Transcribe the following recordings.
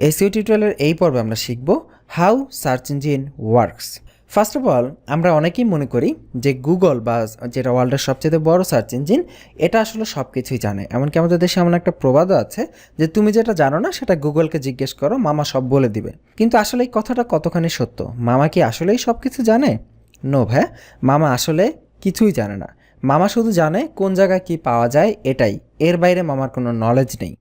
SEO টিউটোরিয়ালের এই পর্বে আমরা শিখব how search engine works. First of all আমরা অনেকেই মনে করি যে গুগল বা যেটা ওয়ার্ল্ডের সবচেয়ে বড় সার্চ ইঞ্জিন, এটা আসলে সব কিছুই জানে। এমনকি আমাদের দেশে এমন একটা প্রবাদও আছে যে তুমি যেটা জানো না সেটা গুগলকে জিজ্ঞেস করো, মামা সব বলে দিবে। কিন্তু আসলে এই কথাটা কতখানি সত্য? মামা কি আসলেই সব কিছু জানে? নো ভাই, মামা আসলে কিছুই জানে না। মামা শুধু জানে কোন জায়গায় কি পাওয়া যায়, এটাই। এর বাইরে মামার কোনো নলেজ নেই।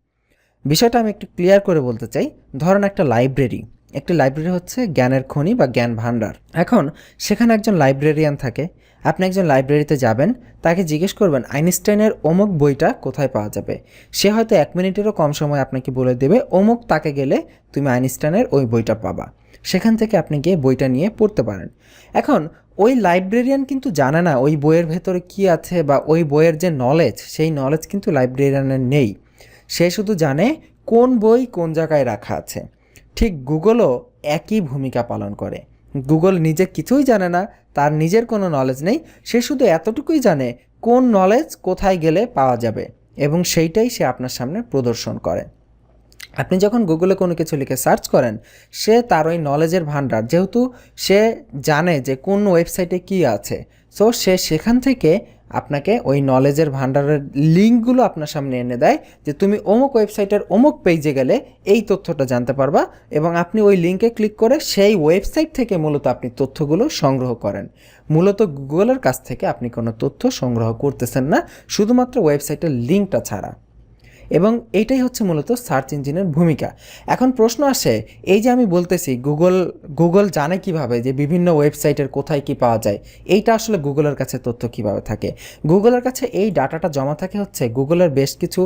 বিষয়টা আমি একটু ক্লিয়ার করে বলতে চাই। ধরেন একটা লাইব্রেরি, একটি লাইব্রেরি হচ্ছে জ্ঞানের খনি বা জ্ঞান ভাণ্ডার। এখন সেখানে একজন লাইব্রেরিয়ান থাকে। আপনি একজন লাইব্রেরিতে যাবেন, তাকে জিজ্ঞেস করবেন আইনস্টাইনের অমুক বইটা কোথায় পাওয়া যাবে। সে হয়তো 1 মিনিটেরও কম সময় আপনাকে বলে দেবে অমুক তাকে গেলে তুমি আইনস্টাইনের ওই বইটা পাবা। সেখান থেকে আপনি গিয়ে বইটা নিয়ে পড়তে পারেন। এখন ওই লাইব্রেরিয়ান কিন্তু জানে না ওই বইয়ের ভেতরে কী আছে, বা ওই বইয়ের যে নলেজ, সেই নলেজ কিন্তু লাইব্রেরিয়ানের নেই। সে শুধু জানে কোন বই কোন জায়গায় রাখা আছে। ঠিক গুগলও একই ভূমিকা পালন করে। গুগল নিজে কিছুই জানে না, তার নিজের কোনো নলেজ নেই। সে শুধু এতটুকুই জানে কোন নলেজ কোথায় গেলে পাওয়া যাবে, এবং সেইটাই সে আপনার সামনে প্রদর্শন করে। আপনি যখন গুগলে কোনো কিছু লিখে সার্চ করেন, সে তার ওই নলেজের ভাণ্ডার, যেহেতু সে জানে যে কোন ওয়েবসাইটে কী আছে, সো সে সেখান থেকে আপনাকে ওই নলেজের ভাণ্ডারের লিঙ্কগুলো আপনার সামনে এনে দেয় যে তুমি অমুক ওয়েবসাইটের অমুক পেজে গেলে এই তথ্যটা জানতে পারবা, এবং আপনি ওই লিঙ্কে ক্লিক করে সেই ওয়েবসাইট থেকে মূলত আপনি তথ্যগুলো সংগ্রহ করেন। মূলত গুগলের কাছ থেকে আপনি কোনো তথ্য সংগ্রহ করতেছেন না, শুধুমাত্র ওয়েবসাইটের লিঙ্কটা ছাড়া। এবং এইটাই হচ্ছে মূলত সার্চ ইঞ্জিনের ভূমিকা। এখন প্রশ্ন আসে, এই যে আমি বলতেছি গুগল জানে কিভাবে যে বিভিন্ন ওয়েবসাইটের কোথায় কি পাওয়া যায়, এইটা আসলে গুগলের কাছে তথ্য কিভাবে থাকে? গুগলের কাছে এই ডাটাটা জমা থাকে হচ্ছে গুগলের বেশ কিছু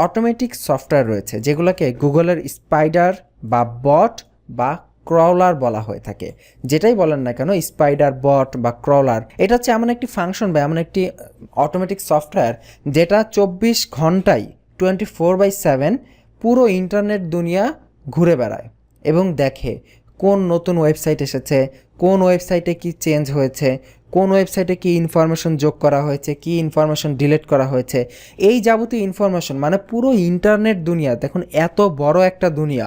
অটোমেটিক সফটওয়্যার রয়েছে, যেগুলোকে গুগলের স্পাইডার বা বট বা ক্রলার বলা হয়ে থাকে। যেটাই বলেন না কেন, স্পাইডার, বট বা ক্রলার, এটা হচ্ছে এমন একটি ফাংশন বা এমন একটি অটোমেটিক সফটওয়্যার যেটা 24 ঘন্টায় 24/7 পুরো ইন্টারনেট দুনিয়া ঘুরে বেড়ায় এবং দেখে কোন নতুন ওয়েবসাইট এসেছে, কোন ওয়েবসাইটে কি চেঞ্জ হয়েছে, কোন ওয়েবসাইটে কি ইনফরমেশন যোগ করা হয়েছে, কি ইনফরমেশন ডিলিট করা হয়েছে। এই যাবতীয় ইনফরমেশন, মানে পুরো ইন্টারনেট দুনিয়া, দেখুন এত বড় একটা দুনিয়া,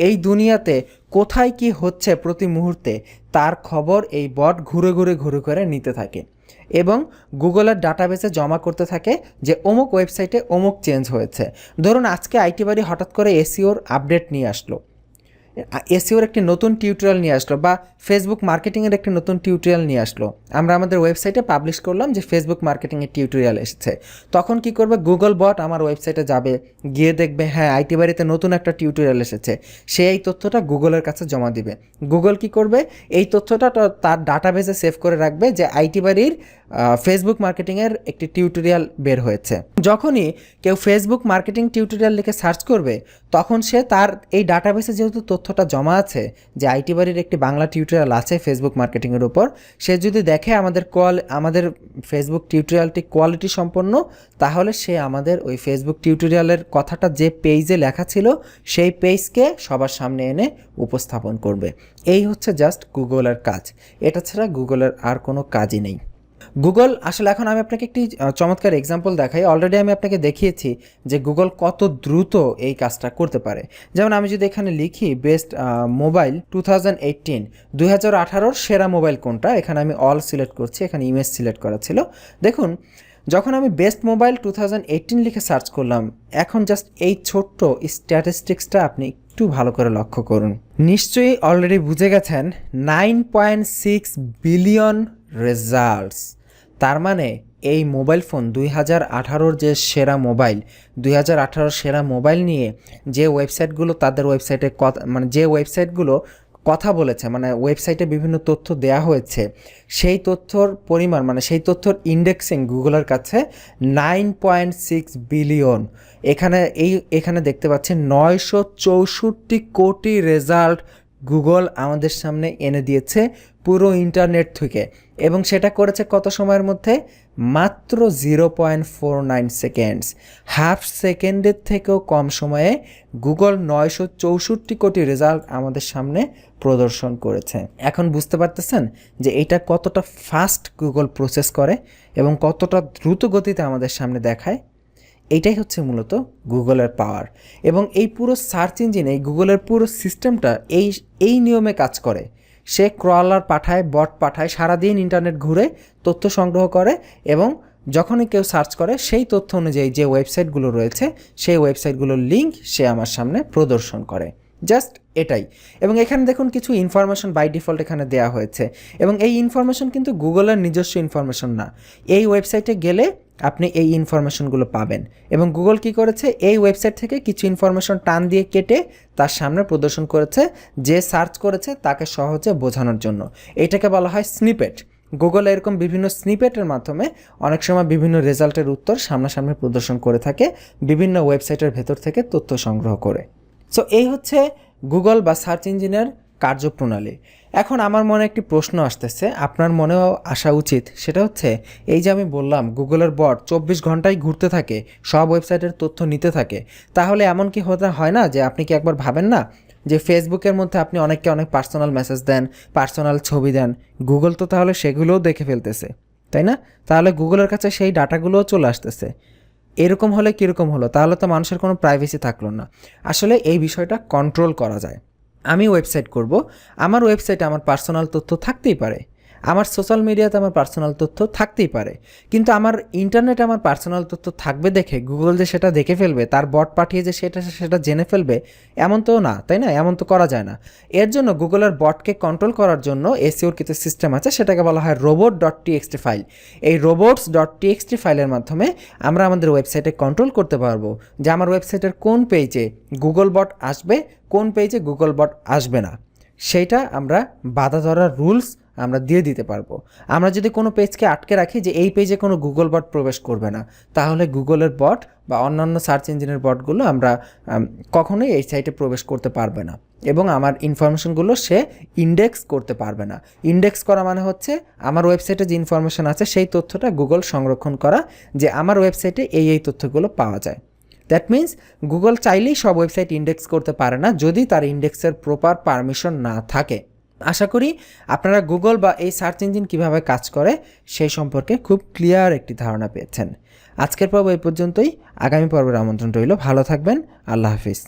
এই দুনিয়াতে কোথায় কি হচ্ছে প্রতি মুহূর্তে তার খবর এই বট ঘুরে ঘুরে নিতে থাকে এবং গুগলের ডাটাবেসে জমা করতে থাকে যে অমুক ওয়েবসাইটে অমুক চেঞ্জ হয়েছে। ধরুন আজকে আইটি বাড়ি হঠাৎ করে এসইওর আপডেট নিয়ে আসলো, এসইওর একটি নতুন টিউটোরিয়াল নিয়ে আসলো, বা ফেসবুক মার্কেটিংয়ের একটি নতুন টিউটোরিয়াল নিয়ে আসলো। আমরা আমাদের ওয়েবসাইটে পাবলিশ করলাম যে ফেসবুক মার্কেটিংয়ের টিউটোরিয়াল এসেছে। তখন কি করবে, গুগল বট আমার ওয়েবসাইটে যাবে, গিয়ে দেখবে হ্যাঁ আইটি বাড়িতে নতুন একটা টিউটোরিয়াল এসেছে। সে এই তথ্যটা গুগলের কাছে জমা দিবে। গুগল কি করবে, এই তথ্যটা তার ডাটাবেসে সেভ করে রাখবে যে আইটি বাড়ির ফেসবুক মার্কেটিংয়ের একটি টিউটোরিয়াল বের হয়েছে। যখনই কেউ ফেসবুক মার্কেটিং টিউটোরিয়াল লিখে সার্চ করবে, তখন সে তার এই ডাটাবেসে যেহেতু তথ্যটা জমা আছে যে আইটি বাড়ির একটি বাংলা টিউটোরিয়াল আছে ফেসবুক মার্কেটিংয়ের উপর, সে যদি দেখে আমাদের ফেসবুক টিউটোরিয়ালটি কোয়ালিটি সম্পন্ন, তাহলে সে আমাদের ওই ফেসবুক টিউটোরিয়ালের কথাটা যে পেজে লেখা ছিল সেই পেজকে সবার সামনে এনে উপস্থাপন করবে। এই হচ্ছে জাস্ট গুগলের কাজ। এটা ছাড়া গুগলের আর কোনো কাজই নেই। গুগল আসলে, এখন আমি আপনাকে একটি চমৎকার এক্সাম্পল দেখাই। অলরেডি আমি আপনাকে দেখিয়েছি যে গুগল কত দ্রুত এই কাজটা করতে পারে। যেমন আমি যদি এখানে লিখি বেস্ট মোবাইল 2018 সেরা মোবাইল কোনটা, এখানে আমি অল সিলেক্ট করছি, এখানে ইমেজ সিলেক্ট করা ছিল। দেখুন যখন আমি বেস্ট মোবাইল 2018 লিখে সার্চ করলাম, এখন জাস্ট এই ছোট্ট স্ট্যাটিস্টিক্সটা আপনি একটু ভালো করে লক্ষ্য করুন। নিশ্চয়ই অলরেডি বুঝে গেছেন 9.6 বিলিয়ন রেজাল্টস। তার মানে এই মোবাইল ফোন 2018 যে সেরা মোবাইল, 2018 সেরা মোবাইল নিয়ে যে ওয়েবসাইটগুলো তাদের ওয়েবসাইটে যে ওয়েবসাইটগুলো কথা বলেছে, মানে ওয়েবসাইটে বিভিন্ন তথ্য দেয়া হয়েছে, সেই তথ্যর পরিমাণ, মানে সেই তথ্যর ইন্ডেক্সিং গুগলের কাছে 9.6 বিলিয়ন। এখানে দেখতে পাচ্ছেন 964 কোটি রেজাল্ট গুগল আমাদের সামনে এনে দিয়েছে পুরো ইন্টারনেট থেকে, এবং সেটা করেছে কত সময়ের মধ্যে? মাত্র 0.49 সেকেন্ডস। হাফ সেকেন্ডের থেকেও কম সময়ে গুগল 964 কোটি রেজাল্ট আমাদের সামনে প্রদর্শন করেছে। এখন বুঝতে পারতেছেন যে এটা কতটা ফাস্ট গুগল প্রসেস করে এবং কতটা দ্রুত গতিতে আমাদের সামনে দেখায়। এইটাই হচ্ছে মূলত গুগলের পাওয়ার। এবং এই পুরো সার্চ ইঞ্জিন, এই গুগলের পুরো সিস্টেমটা এই নিয়মে কাজ করে। সে ক্রলার পাঠায়, বট পাঠায়, সারাদিন ইন্টারনেট ঘুরে তথ্য সংগ্রহ করে এবং যখনই কেউ সার্চ করে সেই তথ্য অনুযায়ী যে ওয়েবসাইটগুলো রয়েছে সেই ওয়েবসাইটগুলোর লিঙ্ক সে আমার সামনে প্রদর্শন করে। জাস্ট এটাই। এবং এখানে দেখুন কিছু ইনফরমেশন বাই ডিফল্ট এখানে দেওয়া হয়েছে এবং এই ইনফরমেশন কিন্তু গুগলের নিজস্ব ইনফরমেশন না। এই ওয়েবসাইটে গেলে আপনি এই ইনফরমেশনগুলো পাবেন এবং গুগল কি করেছে, এই ওয়েবসাইট থেকে কিছু ইনফরমেশন টান দিয়ে কেটে তার সামনে প্রদর্শন করেছে যে সার্চ করেছে তাকে সহজে বোঝানোর জন্য। এটাকে বলা হয় স্নিপেট। গুগল এরকম বিভিন্ন স্নিপেটের মাধ্যমে অনেক সময় বিভিন্ন রেজাল্টের উত্তর সামনাসামনি প্রদর্শন করে থাকে বিভিন্ন ওয়েবসাইটের ভেতর থেকে তথ্য সংগ্রহ করে। সো এই হচ্ছে গুগল বা সার্চ ইঞ্জিনের কার্যপ্রণালী। এখন আমার মনে একটি প্রশ্ন আসতেছে, আপনার মনেও আসা উচিত, সেটা হচ্ছে এই যে আমি বললাম গুগলের বট 24 ঘন্টায় ঘুরতে থাকে, সব ওয়েবসাইটের তথ্য নিতে থাকে, তাহলে এমন কি হতে হয় না যে আপনি কি একবার ভাবেন না যে ফেসবুকের মধ্যে আপনি অনেককে অনেক পার্সোনাল মেসেজ দেন, পার্সোনাল ছবি দেন, গুগল তো তাহলে সেগুলোও দেখে ফেলতেছে, তাই না? তাহলে গুগলের কাছে সেই ডাটাগুলোও চলে আসতেছে। এরকম হলে কীরকম হলো? তাহলে তো মানুষের কোনো প্রাইভেসি থাকলো না। আসলে এই বিষয়টা কন্ট্রোল করা যায়। আমি ওয়েবসাইট করব, আমার ওয়েবসাইটে আমার পার্সোনাল তথ্য থাকতেই পারে, আমার সোশ্যাল মিডিয়াতে আমার পার্সোনাল তথ্য থাকতেই পারে, কিন্তু আমার ইন্টারনেটে আমার পার্সোনাল তথ্য থাকবে দেখে গুগল যে সেটা দেখে ফেলবে, তার বট পাঠিয়ে যে সেটা জেনে ফেলবে, এমন তো না, তাই না? এমন তো করা যায় না। এর জন্য গুগলের বটকে কন্ট্রোল করার জন্য এসইওর কিছু সিস্টেম আছে, সেটাকে বলা হয় robot.txt ফাইল। এই robots.txt ফাইলের মাধ্যমে আমরা আমাদের ওয়েবসাইটে কন্ট্রোল করতে পারবো যে আমার ওয়েবসাইটের কোন পেজে গুগল বট আসবে, কোন পেজে গুগল বট আসবে না। সেইটা আমরা বাধা ধরার রুলস আমরা দিয়ে দিতে পারবো। আমরা যদি কোনো পেজকে আটকে রাখি যে এই পেজে কোনো গুগল বট প্রবেশ করবে না, তাহলে গুগলের বট বা অন্যান্য সার্চ ইঞ্জিনের বটগুলো আমরা কখনোই এই সাইটে প্রবেশ করতে পারবে না এবং আমার ইনফরমেশনগুলো সে ইন্ডেক্স করতে পারবে না। ইন্ডেক্স করা মানে হচ্ছে আমার ওয়েবসাইটে যে ইনফরমেশন আছে সেই তথ্যটা গুগল সংরক্ষণ করা, যে আমার ওয়েবসাইটে এই তথ্যগুলো পাওয়া যায়। দ্যাট মিন্স গুগল চাইলেই সব ওয়েবসাইট ইন্ডেক্স করতে পারে না যদি তার ইন্ডেক্সের প্রপার পারমিশন না থাকে। আশা করি আপনারা গুগল বা এই সার্চ ইঞ্জিন কীভাবে কাজ করে সেই সম্পর্কে খুব ক্লিয়ার একটি ধারণা পেয়েছেন। আজকের পর্ব এই পর্যন্তই। আগামী পর্বের আমন্ত্রণ রইল। ভালো থাকবেন। আল্লাহ হাফিজ।